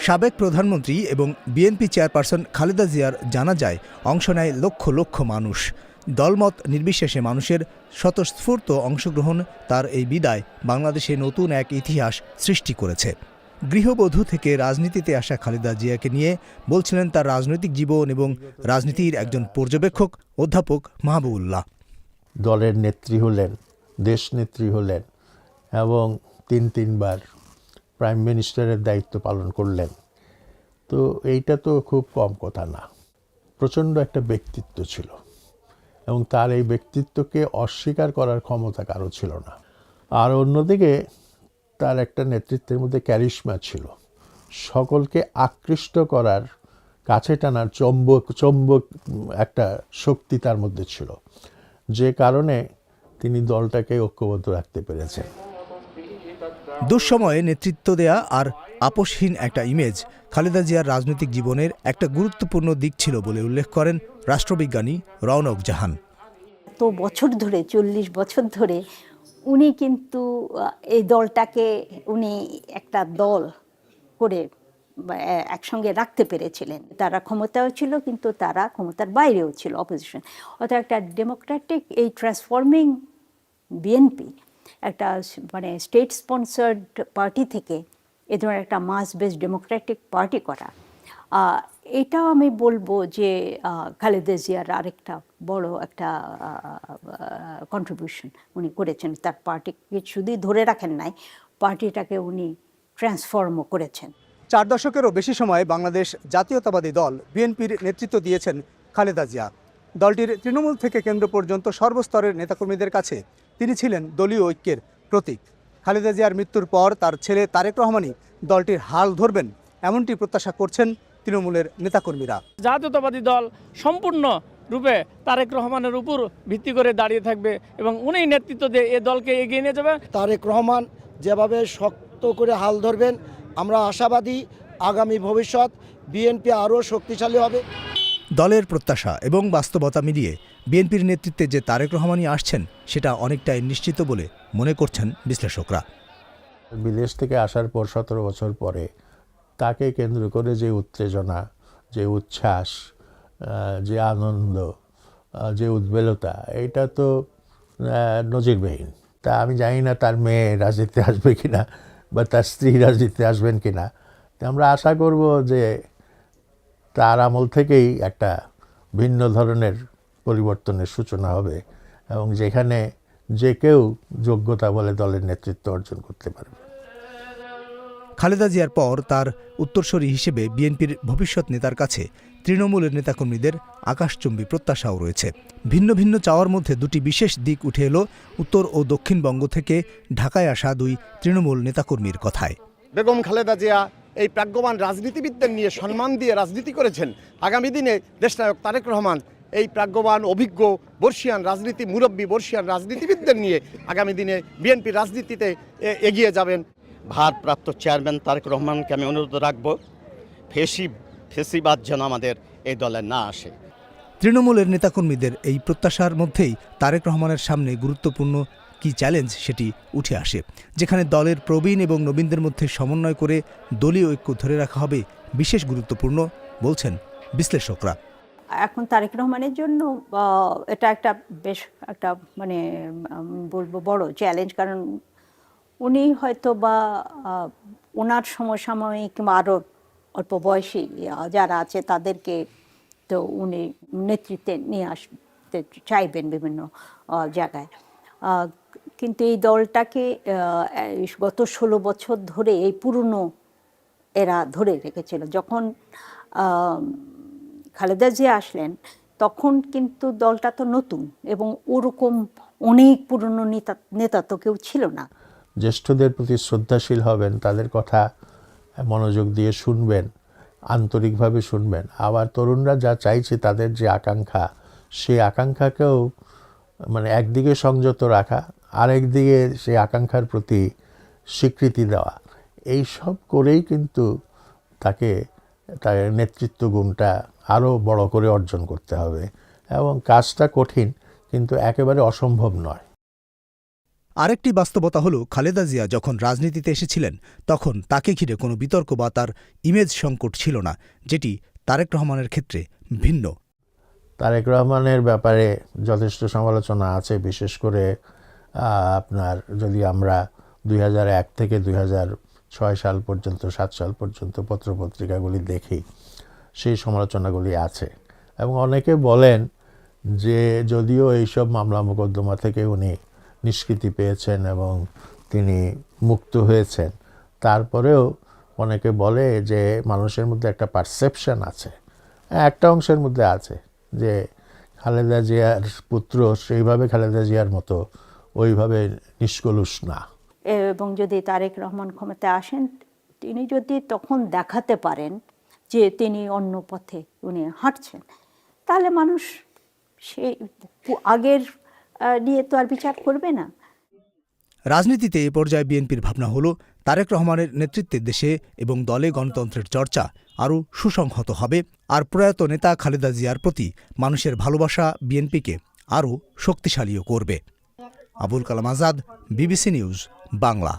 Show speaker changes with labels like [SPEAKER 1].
[SPEAKER 1] সাবেক প্রধানমন্ত্রী এবং বিএনপি চেয়ারপারসন খালেদা জিয়ার জানাজায় অংশ নেয় লক্ষ লক্ষ মানুষ। দলমত নির্বিশেষে মানুষের স্বতঃস্ফূর্ত অংশগ্রহণ তার এই বিদায় বাংলাদেশে নতুন এক ইতিহাস সৃষ্টি করেছে। গৃহবধূ থেকে রাজনীতিতে আসা খালেদা জিয়াকে নিয়ে বলছিলেন তার রাজনৈতিক জীবন এবং রাজনীতির একজন পর্যবেক্ষক অধ্যাপক মাহবুবুল্লাহ।
[SPEAKER 2] দলের নেত্রী হলেন, দেশনেত্রী হলেন এবং তিনবার প্রাইম মিনিস্টারের দায়িত্ব পালন করলেন। তো এইটা তো খুব কম কথা না। প্রচণ্ড একটা ব্যক্তিত্ব ছিল এবং তার এই ব্যক্তিত্বকে অস্বীকার করার ক্ষমতা কারো ছিল না। আর অন্যদিকে তার একটা নেতৃত্বের মধ্যে ক্যারিশমা ছিল, সকলকে আকৃষ্ট করার, কাছে টানার চম্বক একটা শক্তি তার মধ্যে ছিল, যে কারণে তিনি দলটাকে ঐক্যবদ্ধ রাখতে পেরেছেন।
[SPEAKER 1] দুঃসময়ে নেতৃত্ব দেয়া আর আপোষহীন একটা ইমেজ খালেদা জিয়ার রাজনৈতিক জীবনের একটা গুরুত্বপূর্ণ দিক ছিল বলে উল্লেখ করেন রাষ্ট্রবিজ্ঞানী রওনক জাহান।
[SPEAKER 3] তো বছর ধরে 40 বছর ধরে উনি কিন্তু এই দলটাকে উনি একটা দল করে একসঙ্গে রাখতে পেরেছিলেন। তারা ক্ষমতাও ছিল কিন্তু তারা ক্ষমতার বাইরেও ছিল, অপোজিশন। অর্থাৎ একটা ডেমোক্রেটিক এই ট্রান্সফর্মিং বিএনপি একটা মানে স্টেট স্পন্সার্ড পার্টি থেকে এ ধরনের একটা মাস বেসড ডেমোক্রেটিক পার্টি করা, এটাও আমি বলবো যে খালেদা জিয়ার আরেকটা বড় একটা কন্ট্রিবিউশন উনি করেছেন। তার পার্টিকে শুধুই ধরে রাখেন নাই, পার্টিটাকে উনি ট্রান্সফর্মও করেছেন।
[SPEAKER 4] 4 দশকেরও বেশি সময় বাংলাদেশ জাতীয়তাবাদী দল বিএনপির নেতৃত্ব দিয়েছেন খালেদা জিয়া। দলটির তৃণমূল থেকে কেন্দ্র পর্যন্ত সর্বস্তরের নেতাকর্মীদের কাছে তিনি ছিলেন দলীয় ঐক্যের প্রতীক। খালেদা জিয়ার মৃত্যুর পর তার ছেলে তারেক রহমানই দলটির হাল ধরবেন, এমনটি প্রত্যাশা করছেন তৃণমূলের নেতাকর্মীরা।
[SPEAKER 5] জাতীয়তাবাদী দল সম্পূর্ণ রূপে তারেক রহমানের উপর ভিত্তি করে দাঁড়িয়ে থাকবে এবং উনি নেতৃত্ব দিয়ে এই দলকে এগিয়ে নিয়ে যাবে।
[SPEAKER 6] তারেক রহমান যেভাবে শক্ত করে হাল ধরবেন, আমরা আশাবাদী আগামী ভবিষ্যৎ বিএনপি আরও শক্তিশালী হবে।
[SPEAKER 1] দলের প্রত্যাশা এবং বাস্তবতা মিলিয়ে বিএনপির নেতৃত্বে যে তারেক রহমানই আসছেন সেটা অনেকটাই নিশ্চিত বলে মনে করছেন বিশ্লেষকরা।
[SPEAKER 2] বিদেশ থেকে আসার পর 17 বছর পরে তাকে কেন্দ্র করে যে উত্তেজনা, যে উচ্ছ্বাস, যে আনন্দ, যে উদ্বেলতা, এটা তো নজিরবিহীন। তা আমি জানি না তার মেয়ে রাজনীতিতে আসবে কিনা বা তার স্ত্রী রাজনীতিতে আসবেন কিনা। আমরা আশা করব যে তার আমল থেকেই একটা ভিন্ন ধরনের পরিবর্তনের সূচনা হবে এবং যেখানে যে কেউ যোগ্যতা বলে দলের নেতৃত্ব অর্জন করতে পারবে।
[SPEAKER 1] খালেদা জিয়ার পর তার উত্তরসূরি হিসেবে বিএনপির ভবিষ্যৎ নেতার কাছে তৃণমূলের নেতাকর্মীদের আকাশচুম্বী প্রত্যাশাও রয়েছে। ভিন্ন ভিন্ন চাওয়ার মধ্যে দুটি বিশেষ দিক উঠে এলো উত্তর ও দক্ষিণবঙ্গ থেকে ঢাকায় আসা 2 তৃণমূল নেতাকর্মীর কথায়।
[SPEAKER 7] বেগম খালেদা জিয়া এই প্রাজ্ঞবান রাজনীতিবিদদের নিয়ে সম্মান দিয়ে রাজনীতি করেছেন। আগামী দিনে দেশনায়ক তারেক রহমান এই প্রাজ্ঞবান, অভিজ্ঞ বর্ষিয়ান মুরব্বী বর্ষিয়ান রাজনীতিবিদদের নিয়ে আগামী দিনে বিএনপি রাজনীতিতে এগিয়ে যাবেন।
[SPEAKER 8] ভারপ্রাপ্ত চেয়ারম্যান তারেক রহমানকে আমি অনুরোধ রাখব, ফেসিবাদ যেন আমাদের এই দলে না আসে।
[SPEAKER 1] তৃণমূলের নেতাকর্মীদের এই প্রত্যাশার মধ্যেই তারেক রহমানের সামনে গুরুত্বপূর্ণ কি চ্যালেঞ্জ সেটি উঠে আসে, যেখানে দলের প্রবীণ এবং নবীনদের মধ্যে সমন্বয় করে দলীয় ঐক্য ধরে রাখা হবে বিশেষ গুরুত্বপূর্ণ বলছেন বিশ্লেষকরা।
[SPEAKER 3] এখন তারেক রহমানের জন্য এটা একটা বেশ একটা মানে বলবো বড় চ্যালেঞ্জ, কারণ উনি হয়তো বা ওনার সমসাময়িক কিংবা আরও অল্প বয়সী যারা আছে তাদেরকে তো উনি নেতৃত্বে নিয়ে আসতে চাইবেন বিভিন্ন জায়গায়। কিন্তু এই দলটাকে গত 16 বছর ধরে এই পুরনো এরা ধরে রেখেছিল। যখন খালেদা জিয়া আসলেন তখন কিন্তু দলটা তো নতুন এবং ওরকম অনেক পুরনো নেতা তো কেউ ছিল না।
[SPEAKER 2] জ্যেষ্ঠদের প্রতি শ্রদ্ধাশীল হবেন, তাদের কথা মনোযোগ দিয়ে শুনবেন, আন্তরিকভাবে শুনবেন। আবার তরুণরা যা চাইছে, তাদের যে আকাঙ্ক্ষা, সেই আকাঙ্ক্ষাকেও মানে একদিকে সংযত রাখা, আরেকদিকে সেই আকাঙ্ক্ষার প্রতি স্বীকৃতি দেওয়া, এই সব করেই কিন্তু তাকে তার নেতৃত্ব গুণটা আরও বড় করে অর্জন করতে হবে এবং কাজটা কঠিন কিন্তু একেবারে অসম্ভব নয়।
[SPEAKER 1] আরেকটি বাস্তবতা হলো খালেদা জিয়া যখন রাজনীতিতে এসেছিলেন তখন তাকে ঘিরে কোনো বিতর্ক বা তার ইমেজ সংকট ছিল না, যেটি তারেক রহমানের ক্ষেত্রে ভিন্ন।
[SPEAKER 2] তারেক রহমানের ব্যাপারে যথেষ্ট সমালোচনা আছে, বিশেষ করে আপনার যদি আমরা 2001 থেকে 2006 সাল পর্যন্ত 7 সাল পর্যন্ত পত্রপত্রিকাগুলি দেখি, সেই সমালোচনাগুলি আছে। এবং অনেকে বলেন যে যদিও এইসব মামলা মোকদ্দমা থেকে উনি নিষ্কৃতি পেয়েছেন এবং তিনি মুক্ত হয়েছেন, তারপরেও অনেকে বলে যে মানুষের মধ্যে একটা পারসেপশন আছে, একটা অংশের মধ্যে আছে, যে খালেদা জিয়ার পুত্র সেইভাবে খালেদা জিয়ার মতো ওইভাবে নিষ্কলুষ না।
[SPEAKER 3] এবং যদি তারেক রহমান ক্ষমতায় আসেন, তিনি যদি তখন দেখাতে পারেন যে তিনি অন্য পথে উনি হাঁটছেন, তাহলে মানুষ সেই আগের নিয়ে তো আর বিচার করবে না।
[SPEAKER 1] রাজনীতিতে এ পর্যায়ে বিএনপির ভাবনা হলো তারেক রহমানের নেতৃত্বে দেশে এবং দলে গণতন্ত্রের চর্চা আরও সুসংহত হবে, আর প্রয়াত নেতা খালেদা জিয়ার প্রতি মানুষের ভালোবাসা বিএনপিকে আরও শক্তিশালীও করবে। Abul Kalam Azad, BBC news, Bangla.